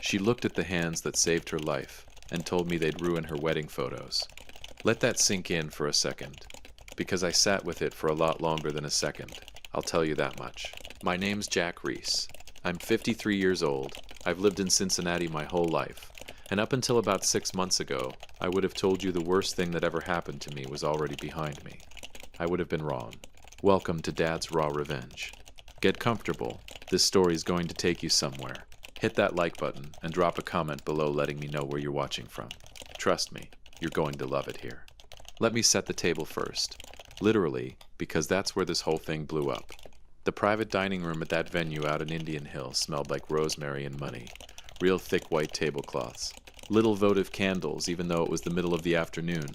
She looked at the hands that saved her life and told me they'd ruin her wedding photos. Let that sink in for a second, because I sat with it for a lot longer than a second. I'll tell you that much. My name's Jack Reese. I'm 53 years old. I've lived in Cincinnati my whole life. And up until about 6 months ago, I would have told you the worst thing that ever happened to me was already behind me. I would have been wrong. Welcome to Dad's Raw Revenge. Get comfortable. This story's going to take you somewhere. Hit that like button and drop a comment below letting me know where you're watching from. Trust me, you're going to love it here. Let me set the table first. Literally, because that's where this whole thing blew up. The private dining room at that venue out in Indian Hill smelled like rosemary and money. Real thick white tablecloths. Little votive candles, even though it was the middle of the afternoon.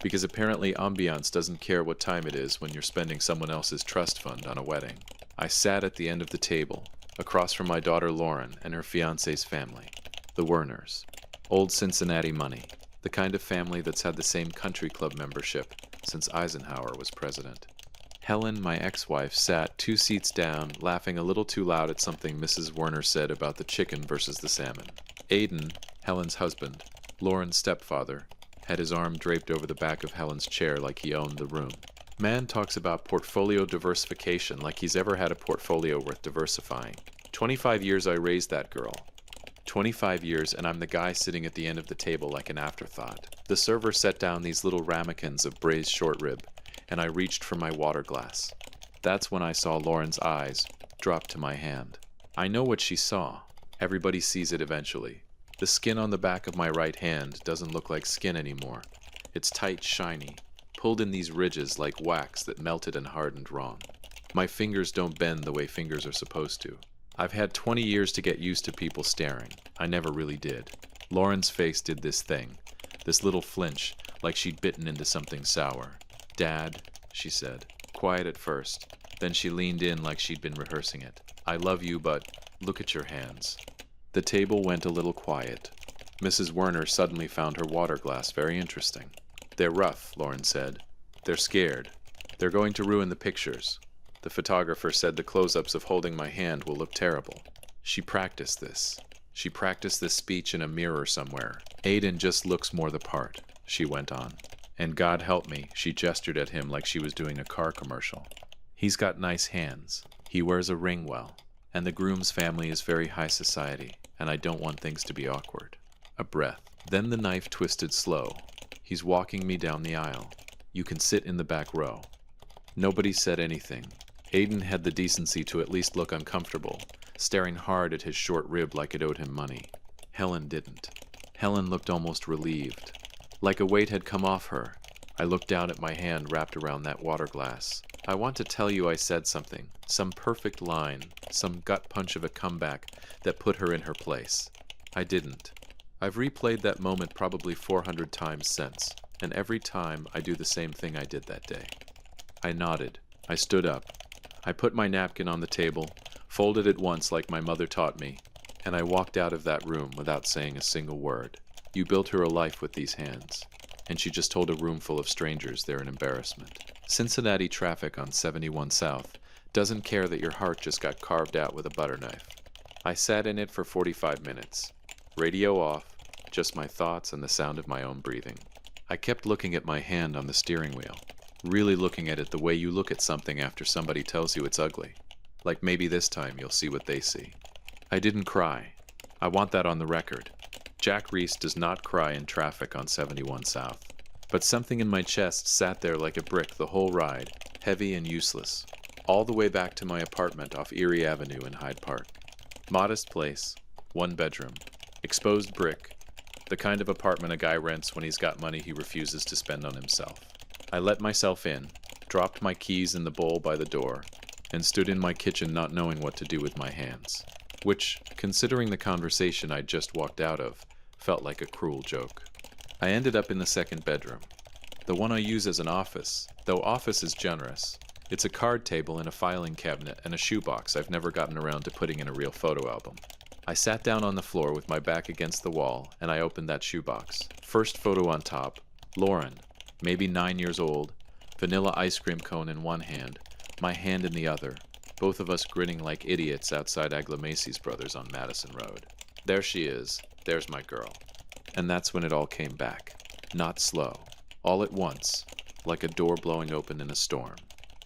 Because apparently ambiance doesn't care what time it is when you're spending someone else's trust fund on a wedding. I sat at the end of the table, across from my daughter Lauren and her fiancé's family. The Werners. Old Cincinnati money. The kind of family that's had the same country club membership since Eisenhower was president. Helen, my ex-wife, sat 2 seats down, laughing a little too loud at something Mrs. Werner said about the chicken versus the salmon. Aiden, Helen's husband, Lauren's stepfather, had his arm draped over the back of Helen's chair like he owned the room. Man talks about portfolio diversification like he's ever had a portfolio worth diversifying. 25 years I raised that girl. 25 years and I'm the guy sitting at the end of the table like an afterthought. The server set down these little ramekins of braised short rib, and I reached for my water glass. That's when I saw Lauren's eyes drop to my hand. I know what she saw. Everybody sees it eventually. The skin on the back of my right hand doesn't look like skin anymore. It's tight, shiny, pulled in these ridges like wax that melted and hardened wrong. My fingers don't bend the way fingers are supposed to. I've had 20 years to get used to people staring. I never really did. Lauren's face did this thing, this little flinch, like she'd bitten into something sour. "Dad," she said, quiet at first. Then she leaned in like she'd been rehearsing it. "I love you, but look at your hands." The table went a little quiet. Mrs. Werner suddenly found her water glass very interesting. "They're rough," Lauren said. "They're scared. They're going to ruin the pictures. The photographer said the close-ups of holding my hand will look terrible." She practiced this. She practiced this speech in a mirror somewhere. "Aiden just looks more the part," she went on. "And God help me," she gestured at him like she was doing a car commercial. "He's got nice hands. He wears a ring well. And the groom's family is very high society, and I don't want things to be awkward." A breath. Then the knife twisted slow. "He's walking me down the aisle. You can sit in the back row." Nobody said anything. Aiden had the decency to at least look uncomfortable, staring hard at his short rib like it owed him money. Helen didn't. Helen looked almost relieved. Like a weight had come off her. I looked down at my hand wrapped around that water glass. I want to tell you I said something, some perfect line, some gut punch of a comeback that put her in her place. I didn't. I've replayed that moment probably 400 times since, and every time I do the same thing I did that day. I nodded. I stood up. I put my napkin on the table, folded it once like my mother taught me, and I walked out of that room without saying a single word. You built her a life with these hands. And she just told a room full of strangers they're an embarrassment. Cincinnati traffic on 71 South doesn't care that your heart just got carved out with a butter knife. I sat in it for 45 minutes. Radio off, just my thoughts and the sound of my own breathing. I kept looking at my hand on the steering wheel, really looking at it the way you look at something after somebody tells you it's ugly. Like maybe this time you'll see what they see. I didn't cry. I want that on the record. Jack Reese does not cry in traffic on 71 South. But something in my chest sat there like a brick the whole ride, heavy and useless, all the way back to my apartment off Erie Avenue in Hyde Park. Modest place, 1 bedroom, exposed brick, the kind of apartment a guy rents when he's got money he refuses to spend on himself. I let myself in, dropped my keys in the bowl by the door, and stood in my kitchen not knowing what to do with my hands. Which, considering the conversation I'd just walked out of, felt like a cruel joke. I ended up in the 2nd bedroom, the one I use as an office, though office is generous. It's a card table and a filing cabinet and a shoebox I've never gotten around to putting in a real photo album. I sat down on the floor with my back against the wall, and I opened that shoebox. First photo on top, Lauren, maybe 9 years old, vanilla ice cream cone in one hand, my hand in the other, both of us grinning like idiots outside Agla Macy's Brothers on Madison Road. There she is. There's my girl. And that's when it all came back. Not slow. All at once, like a door blowing open in a storm.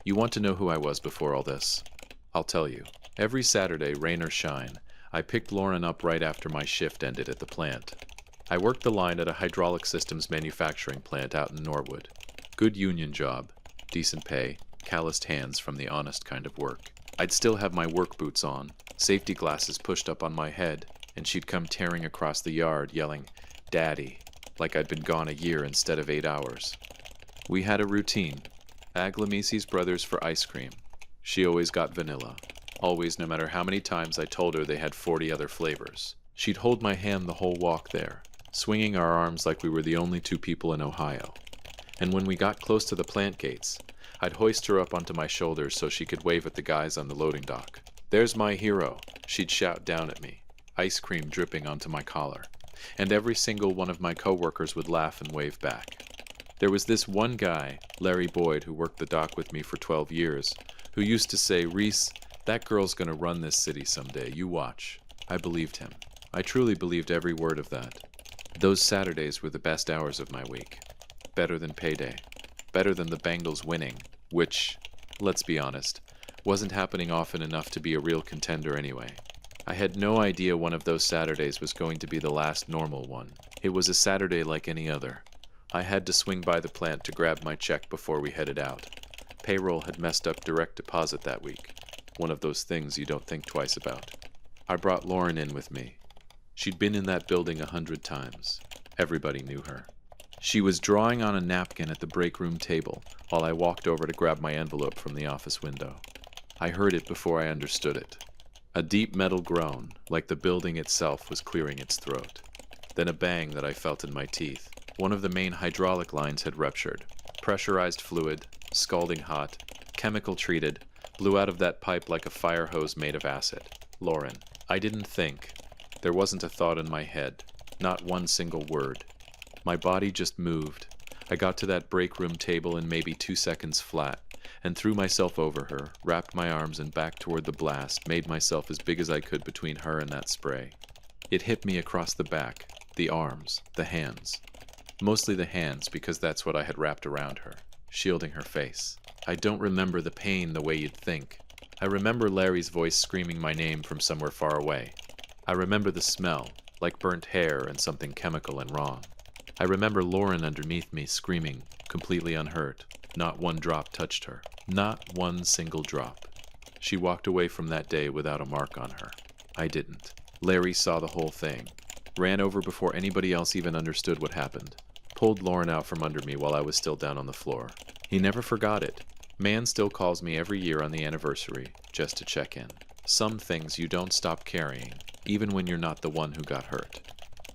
You want to know who I was before all this? I'll tell you. Every Saturday, rain or shine, I picked Lauren up right after my shift ended at the plant. I worked the line at a hydraulic systems manufacturing plant out in Norwood. Good union job, decent pay, calloused hands from the honest kind of work. I'd still have my work boots on, safety glasses pushed up on my head, and she'd come tearing across the yard yelling, "Daddy," like I'd been gone a year instead of 8 hours. We had a routine. Aglamisi's brothers for ice cream. She always got vanilla. Always, no matter how many times I told her they had 40 other flavors. She'd hold my hand the whole walk there, swinging our arms like we were the only 2 people in Ohio. And when we got close to the plant gates, I'd hoist her up onto my shoulders so she could wave at the guys on the loading dock. "There's my hero," she'd shout down at me, ice cream dripping onto my collar. And every single one of my coworkers would laugh and wave back. There was this one guy, Larry Boyd, who worked the dock with me for 12 years, who used to say, "Reese, that girl's gonna run this city someday, you watch." I believed him. I truly believed every word of that. Those Saturdays were the best hours of my week. Better than payday. Better than the Bengals winning, which, let's be honest, wasn't happening often enough to be a real contender anyway. I had no idea one of those Saturdays was going to be the last normal one. It was a Saturday like any other. I had to swing by the plant to grab my check before we headed out. Payroll had messed up direct deposit that week. One of those things you don't think twice about. I brought Lauren in with me. She'd been in that building 100 times. Everybody knew her. She was drawing on a napkin at the break room table while I walked over to grab my envelope from the office window. I heard it before I understood it. A deep metal groan, like the building itself was clearing its throat. Then a bang that I felt in my teeth. One of the main hydraulic lines had ruptured. Pressurized fluid, scalding hot, chemical treated, blew out of that pipe like a fire hose made of acid. Lauren. I didn't think. There wasn't a thought in my head. Not one single word. My body just moved. I got to that break room table in maybe 2 seconds flat, and threw myself over her, wrapped my arms and back toward the blast, made myself as big as I could between her and that spray. It hit me across the back, the arms, the hands. Mostly the hands, because that's what I had wrapped around her, shielding her face. I don't remember the pain the way you'd think. I remember Larry's voice screaming my name from somewhere far away. I remember the smell, like burnt hair and something chemical and wrong. I remember Lauren underneath me screaming, completely unhurt. Not one drop touched her. Not one single drop. She walked away from that day without a mark on her. I didn't. Larry saw the whole thing. Ran over before anybody else even understood what happened. Pulled Lauren out from under me while I was still down on the floor. He never forgot it. Man still calls me every year on the anniversary, just to check in. Some things you don't stop carrying, even when you're not the one who got hurt.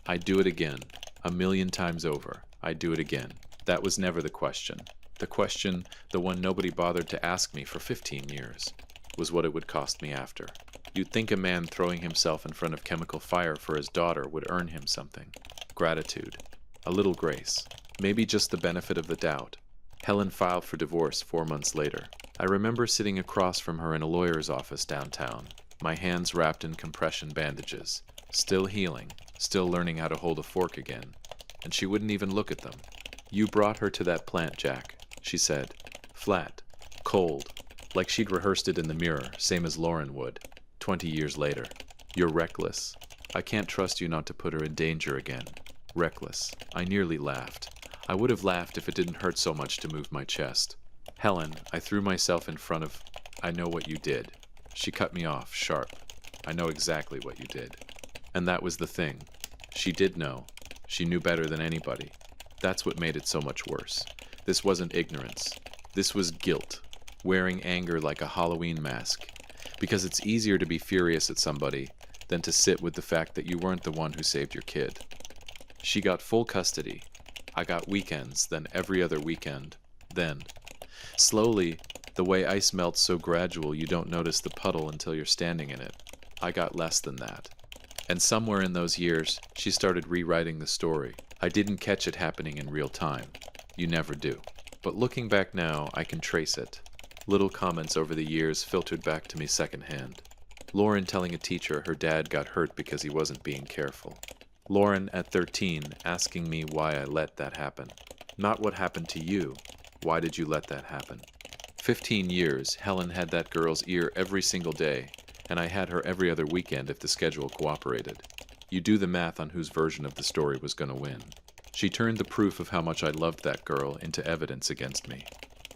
I'd do it again. 1,000,000 times over. I'd do it again. That was never the question. The question, the one nobody bothered to ask me for 15 years, was what it would cost me after. You'd think a man throwing himself in front of chemical fire for his daughter would earn him something. Gratitude. A little grace. Maybe just the benefit of the doubt. Helen filed for divorce 4 months later. I remember sitting across from her in a lawyer's office downtown, my hands wrapped in compression bandages, still healing, still learning how to hold a fork again, and she wouldn't even look at them. "You brought her to that plant, Jack," she said. Flat, cold, like she'd rehearsed it in the mirror, same as Lauren would, 20 years later. "You're reckless. I can't trust you not to put her in danger again." Reckless. I nearly laughed. I would have laughed if it didn't hurt so much to move my chest. "Helen," I threw myself in front of, "I know what you did." She cut me off, sharp. "I know exactly what you did." And that was the thing. She did know. She knew better than anybody. That's what made it so much worse. This wasn't ignorance. This was guilt, wearing anger like a Halloween mask. Because it's easier to be furious at somebody than to sit with the fact that you weren't the one who saved your kid. She got full custody. I got weekends, then every other weekend. Then, slowly, the way ice melts so gradual you don't notice the puddle until you're standing in it. I got less than that. And somewhere in those years, she started rewriting the story. I didn't catch it happening in real time. You never do. But looking back now, I can trace it. Little comments over the years filtered back to me secondhand. Lauren telling a teacher her dad got hurt because he wasn't being careful. Lauren at 13 asking me why I let that happen. Not what happened to you. Why did you let that happen? 15 years, Helen had that girl's ear every single day, and I had her every other weekend if the schedule cooperated. You do the math on whose version of the story was going to win. She turned the proof of how much I loved that girl into evidence against me,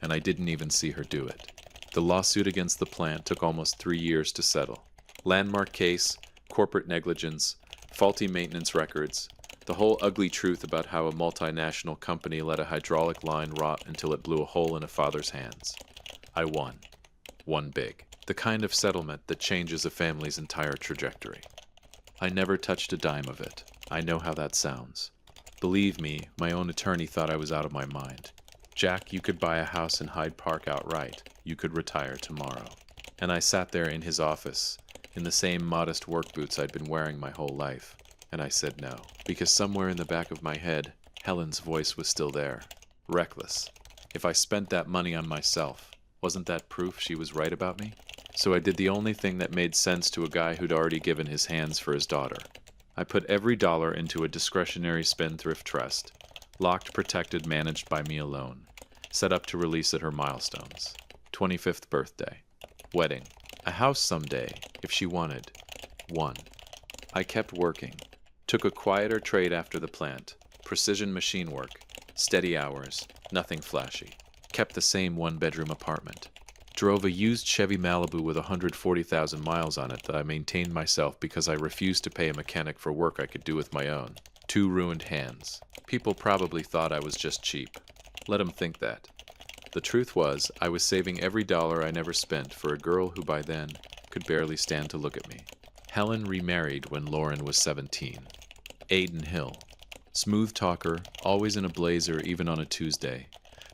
and I didn't even see her do it. The lawsuit against the plant took almost 3 years to settle. Landmark case, corporate negligence, faulty maintenance records, the whole ugly truth about how a multinational company let a hydraulic line rot until it blew a hole in a father's hands. I won. Won big. The kind of settlement that changes a family's entire trajectory. I never touched a dime of it. I know how that sounds. Believe me, my own attorney thought I was out of my mind. Jack, you could buy a house in Hyde Park outright. You could retire tomorrow. And I sat there in his office, in the same modest work boots I'd been wearing my whole life. And I said no, because somewhere in the back of my head, Helen's voice was still there. Reckless. If I spent that money on myself, wasn't that proof she was right about me? So I did the only thing that made sense to a guy who'd already given his hands for his daughter. I put every dollar into a discretionary spendthrift trust, locked, protected, managed by me alone, set up to release at her milestones. 25th birthday. Wedding. A house someday, if she wanted. One. I kept working. Took a quieter trade after the plant. Precision machine work. Steady hours. Nothing flashy. Kept the same one-bedroom apartment. Drove a used Chevy Malibu with 140,000 miles on it that I maintained myself because I refused to pay a mechanic for work I could do with my own. 2 ruined hands. People probably thought I was just cheap. Let them think that. The truth was, I was saving every dollar I never spent for a girl who by then could barely stand to look at me. Helen remarried when Lauren was 17. Aiden Hill. Smooth talker, always in a blazer even on a Tuesday.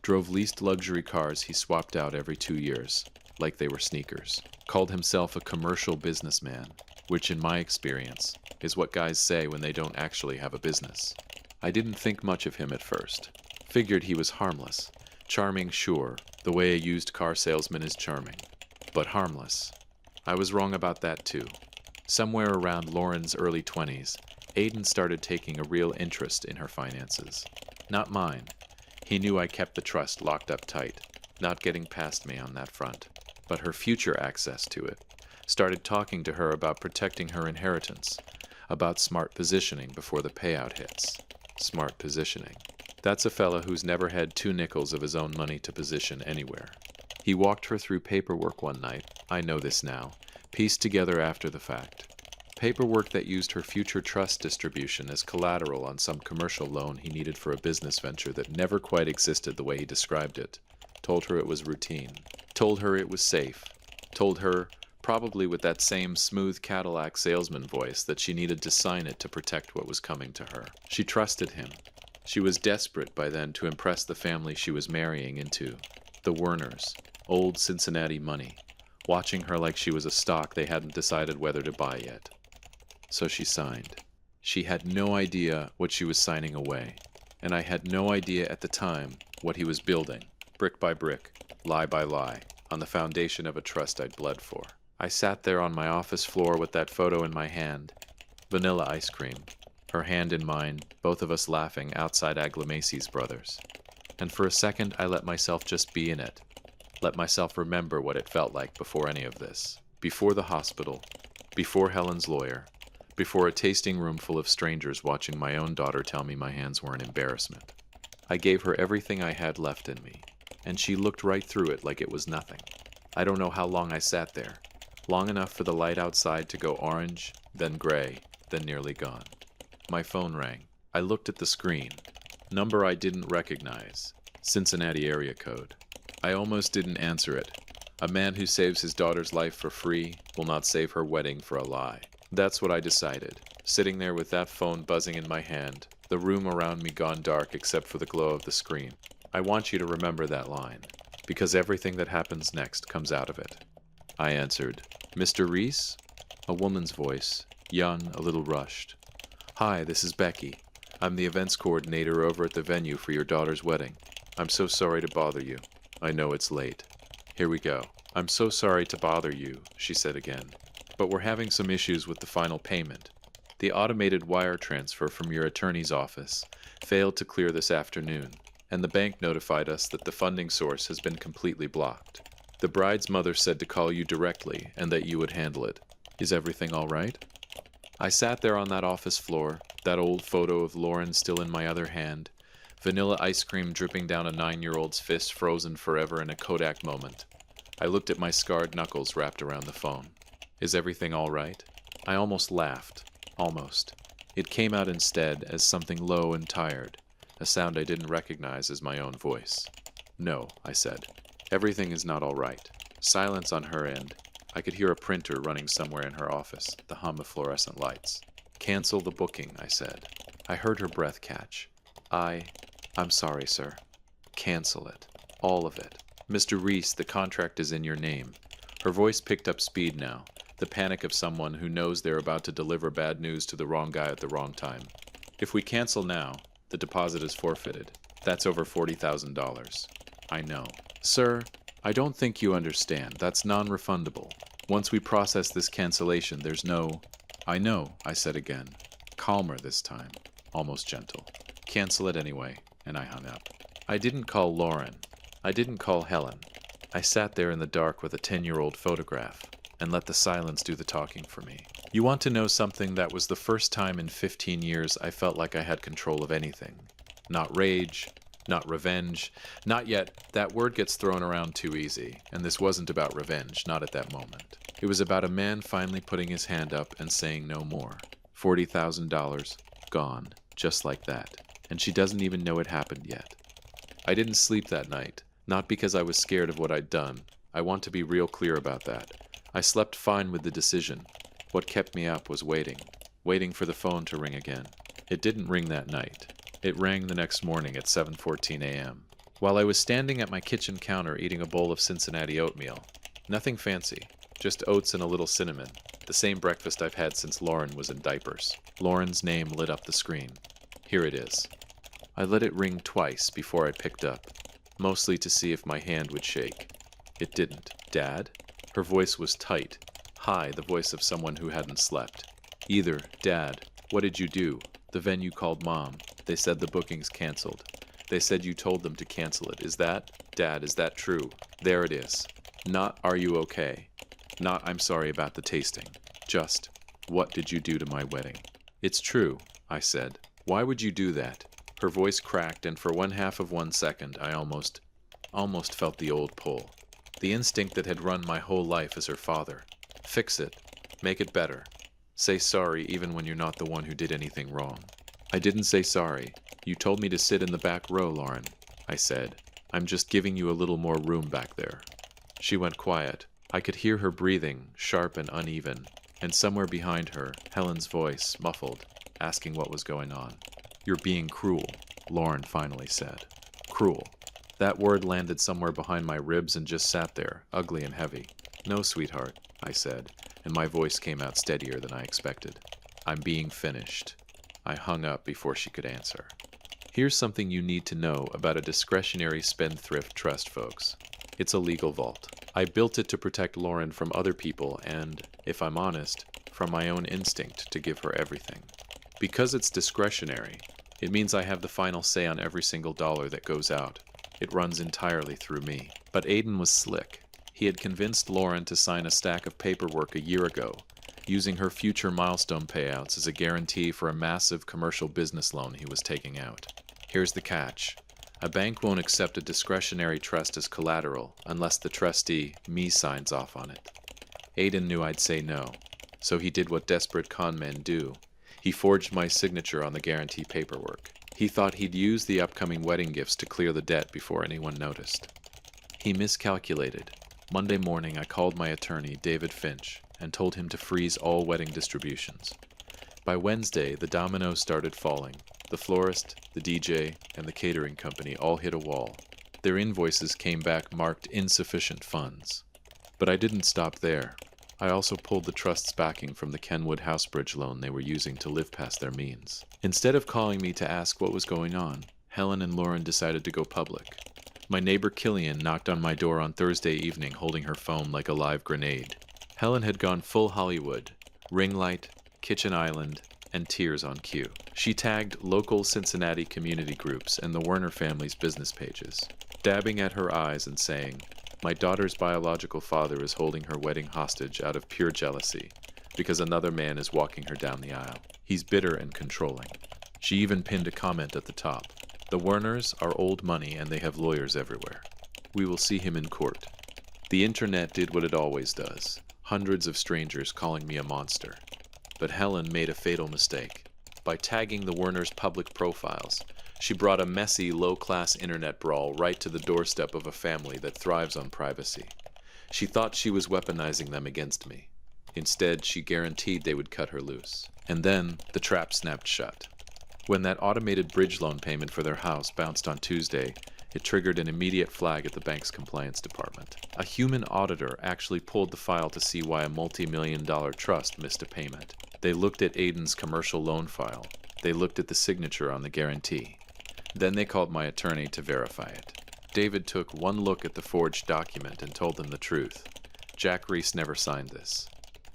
Drove leased luxury cars he swapped out every 2 years, like they were sneakers. Called himself a commercial businessman, which in my experience is what guys say when they don't actually have a business. I didn't think much of him at first. Figured he was harmless. Charming, sure, the way a used car salesman is charming. But harmless. I was wrong about that too. Somewhere around Lauren's early 20s, Aiden started taking a real interest in her finances. Not mine. He knew I kept the trust locked up tight, not getting past me on that front. But her future access to it. Started talking to her about protecting her inheritance, about smart positioning before the payout hits. Smart positioning. That's a fella who's never had 2 nickels of his own money to position anywhere. He walked her through paperwork one night, I know this now, pieced together after the fact. Paperwork that used her future trust distribution as collateral on some commercial loan he needed for a business venture that never quite existed the way he described it. Told her it was routine. Told her it was safe. Told her, probably with that same smooth Cadillac salesman voice, that she needed to sign it to protect what was coming to her. She trusted him. She was desperate by then to impress the family she was marrying into. The Werners, old Cincinnati money, watching her like she was a stock they hadn't decided whether to buy yet. So she signed. She had no idea what she was signing away, and I had no idea at the time what he was building, brick by brick, lie by lie, on the foundation of a trust I'd bled for. I sat there on my office floor with that photo in my hand, vanilla ice cream, her hand in mine, both of us laughing outside Aglamacey's Brothers. And for a second I let myself just be in it, let myself remember what it felt like before any of this, before the hospital, before Helen's lawyer, before a tasting room full of strangers watching my own daughter tell me my hands were an embarrassment. I gave her everything I had left in me, and she looked right through it like it was nothing. I don't know how long I sat there, long enough for the light outside to go orange, then gray, then nearly gone. My phone rang. I looked at the screen. Number I didn't recognize. Cincinnati area code. I almost didn't answer it. A man who saves his daughter's life for free will not save her wedding for a lie. That's what I decided, sitting there with that phone buzzing in my hand, the room around me gone dark except for the glow of the screen. I want you to remember that line, because everything that happens next comes out of it. I answered, Mr. Reese? A woman's voice, young, a little rushed. Hi, this is Becky. I'm the events coordinator over at the venue for your daughter's wedding. I'm so sorry to bother you. I know it's late. Here we go. I'm so sorry to bother you, she said again. but we're having some issues with the final payment. The automated wire transfer from your attorney's office failed to clear this afternoon, and the bank notified us that the funding source has been completely blocked. The bride's mother said to call you directly and that you would handle it. Is everything all right? I sat there on that office floor, that old photo of Lauren still in my other hand, vanilla ice cream dripping down a 9-year-old's fist frozen forever in a Kodak moment. I looked at my scarred knuckles wrapped around the phone. Is everything all right? I almost laughed. Almost. It came out instead as something low and tired, a sound I didn't recognize as my own voice. No, I said. Everything is not all right. Silence on her end. I could hear a printer running somewhere in her office, the hum of fluorescent lights. Cancel the booking, I said. I heard her breath catch. I'm sorry, sir. Cancel it. All of it. Mr. Reese, the contract is in your name. Her voice picked up speed now, the panic of someone who knows they're about to deliver bad news to the wrong guy at the wrong time. If we cancel now, the deposit is forfeited. That's over $40,000. I know. Sir, I don't think you understand. That's non-refundable. Once we process this cancellation, there's no... I know, I said again. Calmer this time. Almost gentle. Cancel it anyway, and I hung up. I didn't call Lauren. I didn't call Helen. I sat there in the dark with a 10-year-old photograph and let the silence do the talking for me. You want to know something? That was the first time in 15 years I felt like I had control of anything. Not rage, not revenge, not yet. That word gets thrown around too easy, and this wasn't about revenge, not at that moment. It was about a man finally putting his hand up and saying no more. $40,000, gone, just like that. And she doesn't even know it happened yet. I didn't sleep that night, not because I was scared of what I'd done. I want to be real clear about that. I slept fine with the decision. What kept me up was waiting for the phone to ring again. It didn't ring that night. It rang the next morning at 7:14 a.m. While I was standing at my kitchen counter eating a bowl of Cincinnati oatmeal. Nothing fancy, just oats and a little cinnamon, the same breakfast I've had since Lauren was in diapers. Lauren's name lit up the screen. Here it is. I let it ring twice before I picked up, mostly to see if my hand would shake. It didn't. Dad? Her voice was tight, high, the voice of someone who hadn't slept. Either. Dad, what did you do? The venue called Mom. They said the booking's canceled. They said you told them to cancel it. Is that? Dad, is that true? There it is. Not, are you okay? Not, I'm sorry about the tasting. Just, what did you do to my wedding? It's true, I said. Why would you do that? Her voice cracked, and for 1/2 second, I almost felt the old pull. The instinct that had run my whole life as her father. Fix it. Make it better. Say sorry even when you're not the one who did anything wrong. I didn't say sorry. You told me to sit in the back row, Lauren. I said. I'm just giving you a little more room back there. She went quiet. I could hear her breathing, sharp and uneven, and somewhere behind her, Helen's voice, muffled, asking what was going on. You're being cruel, Lauren finally said. Cruel. That word landed somewhere behind my ribs and just sat there, ugly and heavy. No, sweetheart, I said, and my voice came out steadier than I expected. I'm being finished. I hung up before she could answer. Here's something you need to know about a discretionary spendthrift trust, folks. It's a legal vault. I built it to protect Lauren from other people and, if I'm honest, from my own instinct to give her everything. Because it's discretionary, it means I have the final say on every single dollar that goes out. It runs entirely through me. But Aiden was slick. He had convinced Lauren to sign a stack of paperwork a year ago, using her future milestone payouts as a guarantee for a massive commercial business loan he was taking out. Here's the catch. A bank won't accept a discretionary trust as collateral unless the trustee, me, signs off on it. Aiden knew I'd say no, so he did what desperate con men do. He forged my signature on the guarantee paperwork. He thought he'd use the upcoming wedding gifts to clear the debt before anyone noticed. He miscalculated. Monday morning, I called my attorney, David Finch, and told him to freeze all wedding distributions. By Wednesday, the dominoes started falling. The florist, the DJ, and the catering company all hit a wall. Their invoices came back marked insufficient funds. But I didn't stop there. I also pulled the trust's backing from the Kenwood Housebridge loan they were using to live past their means. Instead of calling me to ask what was going on, Helen and Lauren decided to go public. My neighbor Killian knocked on my door on Thursday evening holding her phone like a live grenade. Helen had gone full Hollywood, ring light, kitchen island, and tears on cue. She tagged local Cincinnati community groups and the Werner family's business pages, dabbing at her eyes and saying, "My daughter's biological father is holding her wedding hostage out of pure jealousy because another man is walking her down the aisle. He's bitter and controlling." She even pinned a comment at the top. "The Werners are old money and they have lawyers everywhere. We will see him in court." The internet did what it always does. Hundreds of strangers calling me a monster. But Helen made a fatal mistake. By tagging the Werners' public profiles, she brought a messy, low-class internet brawl right to the doorstep of a family that thrives on privacy. She thought she was weaponizing them against me. Instead, she guaranteed they would cut her loose. And then, the trap snapped shut. When that automated bridge loan payment for their house bounced on Tuesday, it triggered an immediate flag at the bank's compliance department. A human auditor actually pulled the file to see why a multi-million-dollar trust missed a payment. They looked at Aiden's commercial loan file. They looked at the signature on the guarantee. Then they called my attorney to verify it. David took one look at the forged document and told them the truth. Jack Reese never signed this.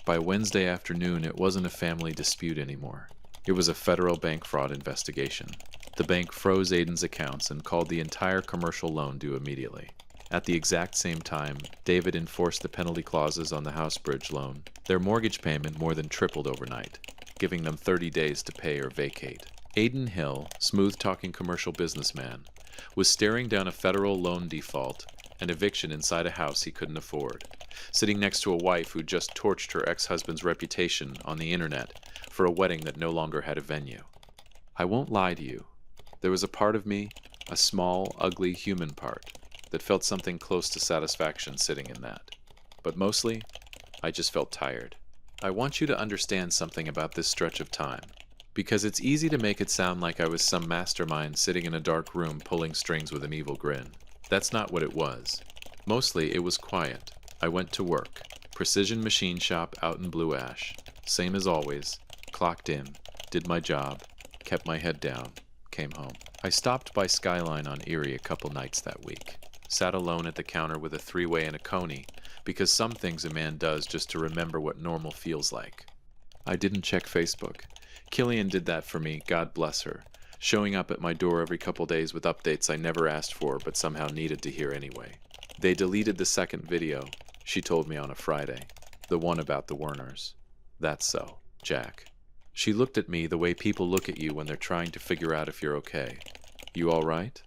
By Wednesday afternoon, it wasn't a family dispute anymore. It was a federal bank fraud investigation. The bank froze Aiden's accounts and called the entire commercial loan due immediately. At the exact same time, David enforced the penalty clauses on the house bridge loan. Their mortgage payment more than tripled overnight, giving them 30 days to pay or vacate. Aiden Hill, smooth-talking commercial businessman, was staring down a federal loan default and eviction inside a house he couldn't afford, sitting next to a wife who just torched her ex-husband's reputation on the internet for a wedding that no longer had a venue. I won't lie to you. There was a part of me, a small, ugly human part, that felt something close to satisfaction sitting in that. But mostly, I just felt tired. I want you to understand something about this stretch of time, because it's easy to make it sound like I was some mastermind sitting in a dark room pulling strings with an evil grin. That's not what it was. Mostly, it was quiet. I went to work. Precision machine shop out in Blue Ash. Same as always. Clocked in. Did my job. Kept my head down. Came home. I stopped by Skyline on Erie a couple nights that week. Sat alone at the counter with a three-way and a coney, because some things a man does just to remember what normal feels like. I didn't check Facebook. Killian did that for me, God bless her, showing up at my door every couple days with updates I never asked for but somehow needed to hear anyway. They deleted the second video, she told me on a Friday, the one about the Werners. That's so, Jack. She looked at me the way people look at you when they're trying to figure out if you're okay. You all right?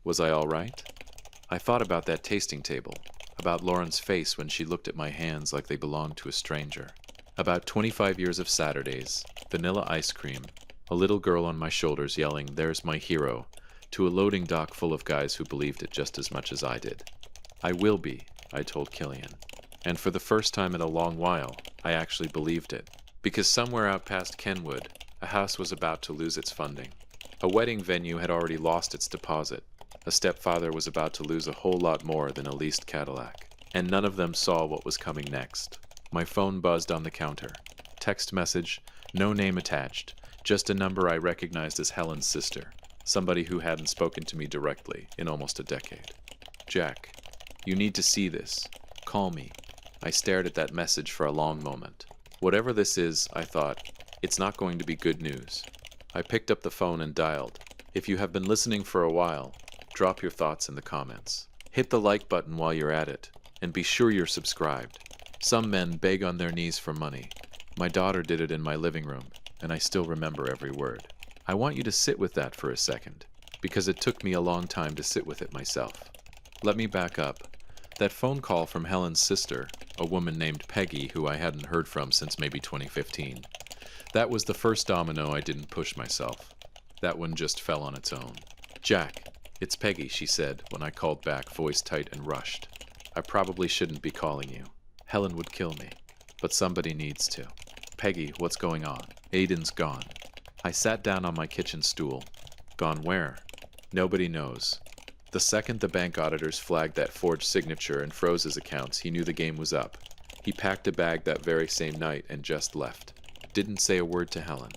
Was I all right? I thought about that tasting table, about Lauren's face when she looked at my hands like they belonged to a stranger, about 25 years of Saturdays, vanilla ice cream, a little girl on my shoulders yelling, "There's my hero," to a loading dock full of guys who believed it just as much as I did. I will be, I told Killian. And for the first time in a long while, I actually believed it. Because somewhere out past Kenwood, a house was about to lose its funding. A wedding venue had already lost its deposit. A stepfather was about to lose a whole lot more than a leased Cadillac. And none of them saw what was coming next. My phone buzzed on the counter. Text message, no name attached, just a number I recognized as Helen's sister, somebody who hadn't spoken to me directly in almost a decade. "Jack, you need to see this. Call me." I stared at that message for a long moment. Whatever this is, I thought, it's not going to be good news. I picked up the phone and dialed. If you have been listening for a while, drop your thoughts in the comments. Hit the like button while you're at it, and be sure you're subscribed. Some men beg on their knees for money. My daughter did it in my living room, and I still remember every word. I want you to sit with that for a second, because it took me a long time to sit with it myself. Let me back up. That phone call from Helen's sister, a woman named Peggy who I hadn't heard from since maybe 2015. That was the first domino I didn't push myself. That one just fell on its own. "Jack, it's Peggy," she said when I called back, voice tight and rushed. "I probably shouldn't be calling you. Helen would kill me, but somebody needs to. Peggy, what's going on? Aiden's gone." I sat down on my kitchen stool. Gone where? Nobody knows. The second the bank auditors flagged that forged signature and froze his accounts, he knew the game was up. He packed a bag that very same night and just left. Didn't say a word to Helen.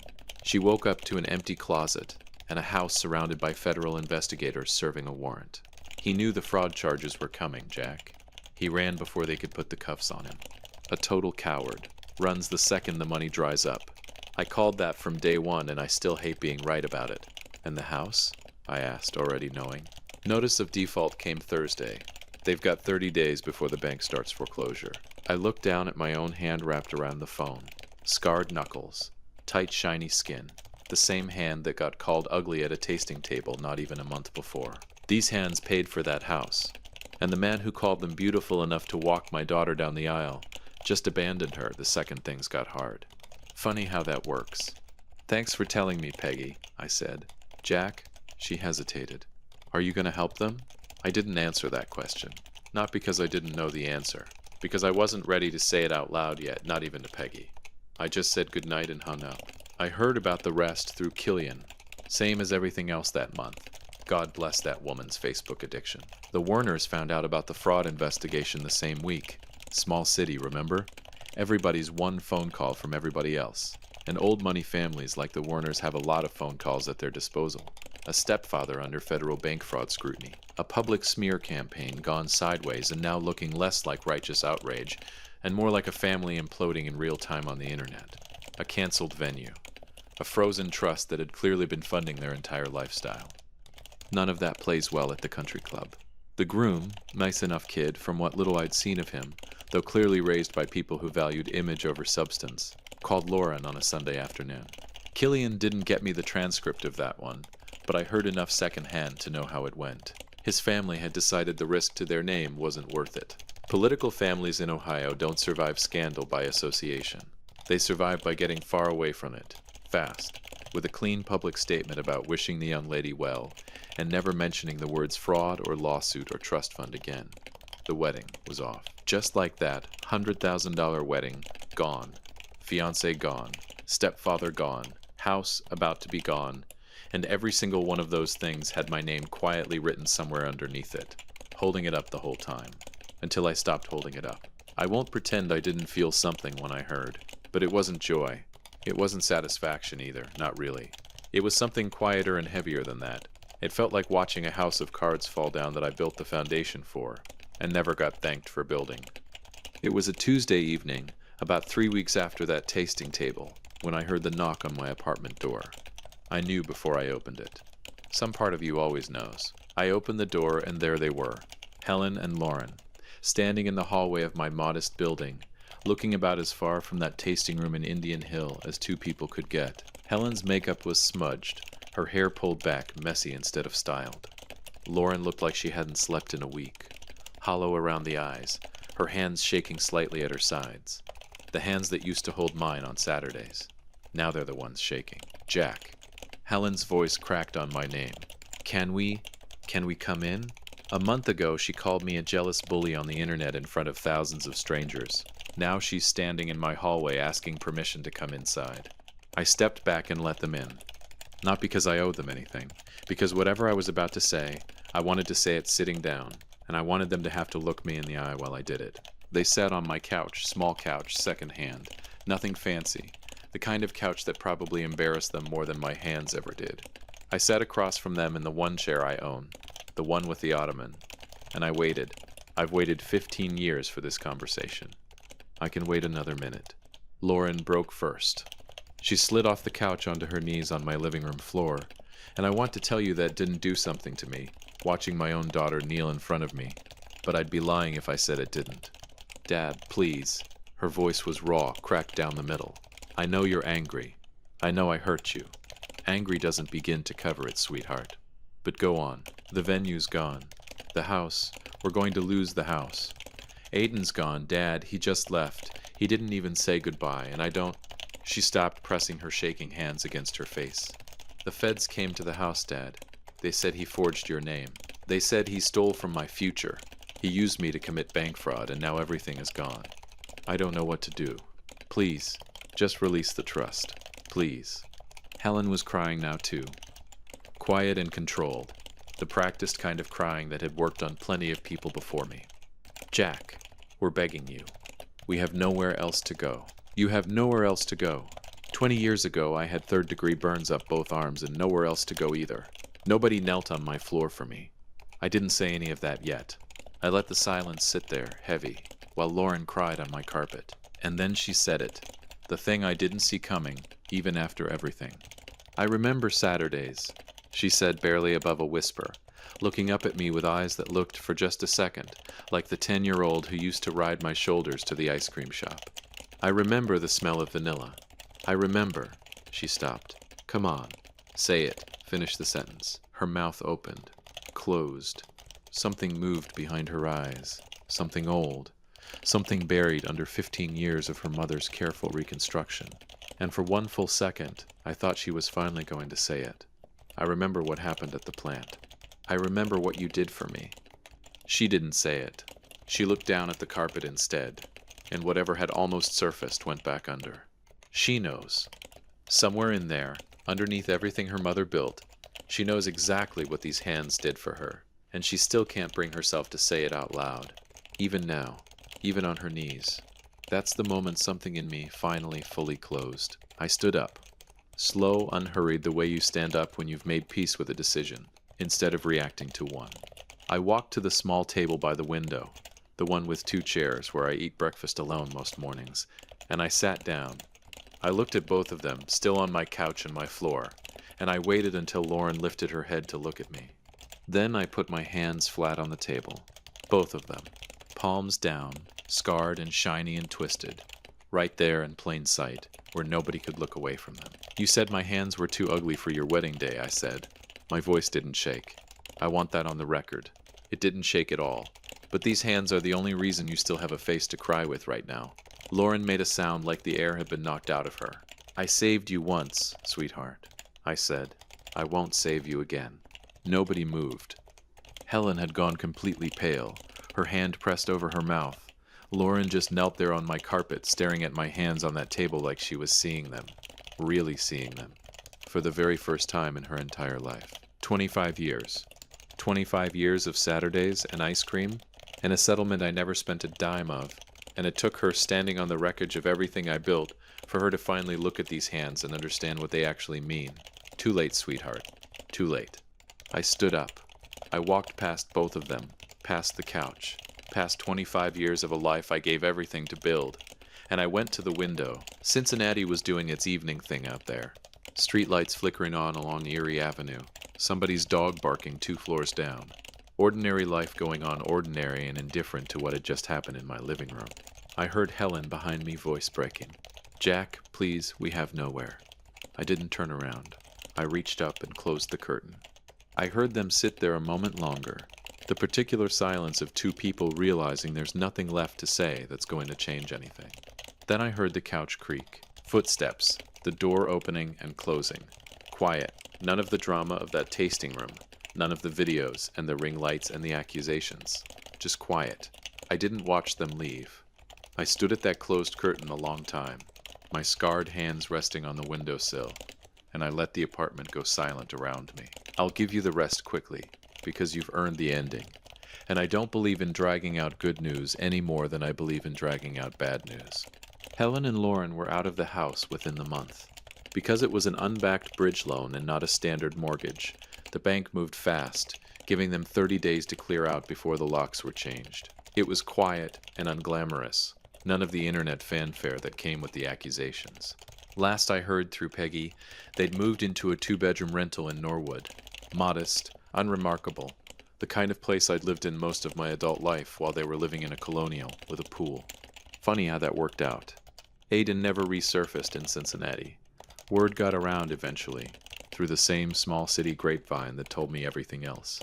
She woke up to an empty closet and a house surrounded by federal investigators serving a warrant. He knew the fraud charges were coming, Jack. He ran before they could put the cuffs on him. A total coward. Runs the second the money dries up. I called that from day one, and I still hate being right about it. And the house? I asked, already knowing. Notice of default came Thursday. They've got 30 days before the bank starts foreclosure. I looked down at my own hand wrapped around the phone. Scarred knuckles. Tight, shiny skin. The same hand that got called ugly at a tasting table not even a month before. These hands paid for that house. And the man who called them beautiful enough to walk my daughter down the aisle just abandoned her the second things got hard. Funny how that works. Thanks for telling me, Peggy, I said. Jack? She hesitated. Are you going to help them? I didn't answer that question. Not because I didn't know the answer. Because I wasn't ready to say it out loud yet, not even to Peggy. I just said goodnight and hung up. I heard about the rest through Killian. Same as everything else that month. God bless that woman's Facebook addiction. The Werners found out about the fraud investigation the same week. Small city, remember? Everybody's one phone call from everybody else. And old money families like the Werners have a lot of phone calls at their disposal. A stepfather under federal bank fraud scrutiny. A public smear campaign gone sideways and now looking less like righteous outrage and more like a family imploding in real time on the internet. A canceled venue. A frozen trust that had clearly been funding their entire lifestyle. None of that plays well at the country club. The groom, nice enough kid from what little I'd seen of him, though clearly raised by people who valued image over substance, called Lauren on a Sunday afternoon. Killian didn't get me the transcript of that one, but I heard enough secondhand to know how it went. His family had decided the risk to their name wasn't worth it. Political families in Ohio don't survive scandal by association. They survive by getting far away from it, fast, with a clean public statement about wishing the young lady well, and never mentioning the words fraud or lawsuit or trust fund again. The wedding was off. Just like that, $100,000 wedding, gone. Fiancé gone. Stepfather gone. House about to be gone. And every single one of those things had my name quietly written somewhere underneath it, holding it up the whole time, until I stopped holding it up. I won't pretend I didn't feel something when I heard, but it wasn't joy. It wasn't satisfaction either, not really. It was something quieter and heavier than that. It felt like watching a house of cards fall down that I built the foundation for, and never got thanked for building. It was a Tuesday evening, about 3 weeks after that tasting table, when I heard the knock on my apartment door. I knew before I opened it. Some part of you always knows. I opened the door and there they were, Helen and Lauren, standing in the hallway of my modest building, looking about as far from that tasting room in Indian Hill as two people could get. Helen's makeup was smudged, her hair pulled back, messy instead of styled. Lauren looked like she hadn't slept in a week, hollow around the eyes, her hands shaking slightly at her sides. The hands that used to hold mine on Saturdays. Now they're the ones shaking. Jack. Helen's voice cracked on my name. Can we come in? A month ago, she called me a jealous bully on the internet in front of thousands of strangers. Now she's standing in my hallway asking permission to come inside. I stepped back and let them in. Not because I owed them anything, because whatever I was about to say, I wanted to say it sitting down, and I wanted them to have to look me in the eye while I did it. They sat on my couch, small couch, second-hand, nothing fancy, the kind of couch that probably embarrassed them more than my hands ever did. I sat across from them in the one chair I own, the one with the ottoman, and I waited. I've waited 15 years for this conversation. I can wait another minute. Lauren broke first. She slid off the couch onto her knees on my living room floor, and I want to tell you that didn't do something to me, watching my own daughter kneel in front of me, but I'd be lying if I said it didn't. Dad, please. Her voice was raw, cracked down the middle. I know you're angry. I know I hurt you. Angry doesn't begin to cover it, sweetheart. But go on. The venue's gone. The house. We're going to lose the house. Aiden's gone, Dad. He just left. He didn't even say goodbye, and I don't... She stopped, pressing her shaking hands against her face. The feds came to the house, Dad. They said he forged your name. They said he stole from my future. He used me to commit bank fraud, and now everything is gone. I don't know what to do. Please, just release the trust. Please. Helen was crying now, too. Quiet and controlled. The practiced kind of crying that had worked on plenty of people before me. Jack, we're begging you. We have nowhere else to go. You have nowhere else to go. 20 years ago, I had third-degree burns up both arms and nowhere else to go either. Nobody knelt on my floor for me. I didn't say any of that yet. I let the silence sit there, heavy. while Lauren cried on my carpet. And then she said it, the thing I didn't see coming, even after everything. "I remember Saturdays," she said barely above a whisper, looking up at me with eyes that looked, for just a second, like the 10-year-old who used to ride my shoulders to the ice cream shop. "I remember the smell of vanilla. I remember." She stopped. "Come on. Say it." Finish the sentence. Her mouth opened, closed. Something moved behind her eyes. Something old. Something buried under 15 years of her mother's careful reconstruction. And for one full second, I thought she was finally going to say it. "I remember what happened at the plant. I remember what you did for me." She didn't say it. She looked down at the carpet instead, and whatever had almost surfaced went back under. She knows. Somewhere in there, underneath everything her mother built, she knows exactly what these hands did for her, and she still can't bring herself to say it out loud. Even now, even on her knees. That's the moment something in me finally fully closed. I stood up. Slow, unhurried, the way you stand up when you've made peace with a decision, instead of reacting to one. I walked to the small table by the window, the one with 2 chairs where I eat breakfast alone most mornings, and I sat down. I looked at both of them, still on my couch and my floor, and I waited until Lauren lifted her head to look at me. Then I put my hands flat on the table, both of them, palms down, scarred and shiny and twisted, right there in plain sight, where nobody could look away from them. "You said my hands were too ugly for your wedding day," I said. My voice didn't shake. I want that on the record. It didn't shake at all. "But these hands are the only reason you still have a face to cry with right now." Lauren made a sound like the air had been knocked out of her. "I saved you once, sweetheart," I said. "I won't save you again." Nobody moved. Helen had gone completely pale, her hand pressed over her mouth. Lauren just knelt there on my carpet, staring at my hands on that table like she was seeing them. Really seeing them. For the very first time in her entire life. 25 years. 25 years of Saturdays and ice cream, and a settlement I never spent a dime of. And it took her standing on the wreckage of everything I built for her to finally look at these hands and understand what they actually mean. Too late, sweetheart. Too late. I stood up. I walked past both of them, past the couch, past 25 years of a life I gave everything to build, and I went to the window. Cincinnati was doing its evening thing out there. Streetlights flickering on along Erie Avenue. Somebody's dog barking 2 floors down. Ordinary life going on, ordinary and indifferent to what had just happened in my living room. I heard Helen behind me, voice breaking. "Jack, please, we have nowhere." I didn't turn around. I reached up and closed the curtain. I heard them sit there a moment longer, the particular silence of 2 people realizing there's nothing left to say that's going to change anything. Then I heard the couch creak, footsteps, the door opening and closing. Quiet, none of the drama of that tasting room, none of the videos and the ring lights and the accusations. Just quiet. I didn't watch them leave. I stood at that closed curtain a long time, my scarred hands resting on the windowsill, and I let the apartment go silent around me. I'll give you the rest quickly, because you've earned the ending. And I don't believe in dragging out good news any more than I believe in dragging out bad news. Helen and Lauren were out of the house within the month. Because it was an unbacked bridge loan and not a standard mortgage, the bank moved fast, giving them 30 days to clear out before the locks were changed. It was quiet and unglamorous, none of the internet fanfare that came with the accusations. Last I heard through Peggy, they'd moved into a 2-bedroom rental in Norwood. Modest, unremarkable, the kind of place I'd lived in most of my adult life while they were living in a colonial with a pool. Funny how that worked out. Aiden never resurfaced in Cincinnati. Word got around eventually, through the same small city grapevine that told me everything else,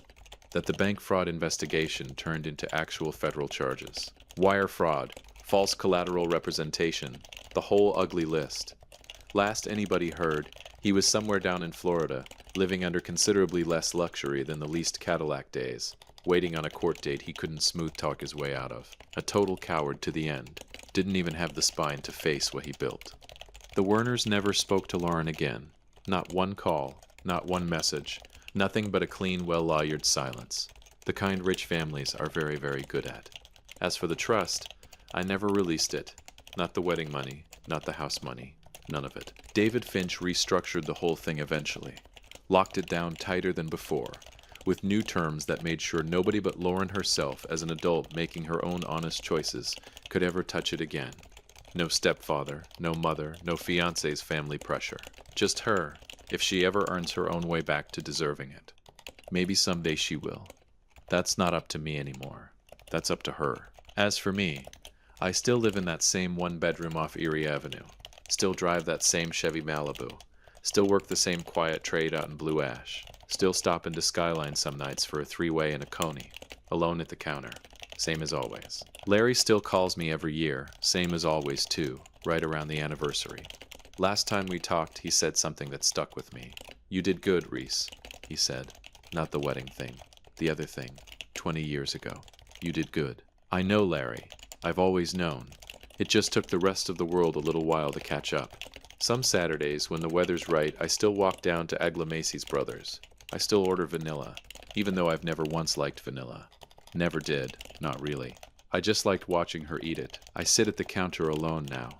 that the bank fraud investigation turned into actual federal charges. Wire fraud, false collateral representation, the whole ugly list. Last anybody heard, he was somewhere down in Florida, living under considerably less luxury than the leased Cadillac days, waiting on a court date he couldn't smooth talk his way out of. A total coward to the end. Didn't even have the spine to face what he built. The Werners never spoke to Lauren again. Not one call, not one message, nothing but a clean, well-lawyered silence. The kind rich families are very, very good at. As for the trust, I never released it. Not the wedding money, not the house money, none of it. David Finch restructured the whole thing eventually. Locked it down tighter than before, with new terms that made sure nobody but Lauren herself, as an adult making her own honest choices, could ever touch it again. No stepfather, no mother, no fiance's family pressure. Just her, if she ever earns her own way back to deserving it. Maybe someday she will. That's not up to me anymore. That's up to her. As for me, I still live in that same one-bedroom off Erie Avenue. Still drive that same Chevy Malibu. Still work the same quiet trade out in Blue Ash. Still stop into Skyline some nights for a three-way and a Coney. Alone at the counter. Same as always. Larry still calls me every year. Same as always, too. Right around the anniversary. Last time we talked, he said something that stuck with me. "You did good, Reese," he said. "Not the wedding thing. The other thing. 20 years ago. You did good." I know Larry. I've always known. It just took the rest of the world a little while to catch up. Some Saturdays, when the weather's right, I still walk down to Agla Macy's Brothers. I still order vanilla, even though I've never once liked vanilla. Never did. Not really. I just liked watching her eat it. I sit at the counter alone now,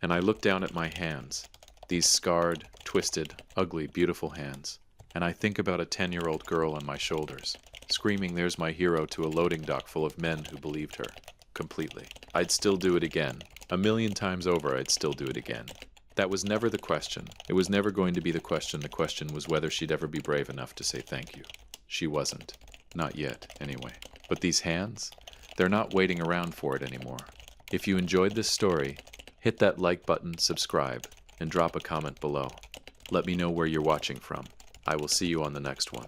and I look down at my hands. These scarred, twisted, ugly, beautiful hands. And I think about a 10-year-old girl on my shoulders, screaming "There's my hero" to a loading dock full of men who believed her. Completely. I'd still do it again. A million times over, I'd still do it again. That was never the question. It was never going to be the question. The question was whether she'd ever be brave enough to say thank you. She wasn't. Not yet, anyway. But these hands? They're not waiting around for it anymore. If you enjoyed this story, hit that like button, subscribe, and drop a comment below. Let me know where you're watching from. I will see you on the next one.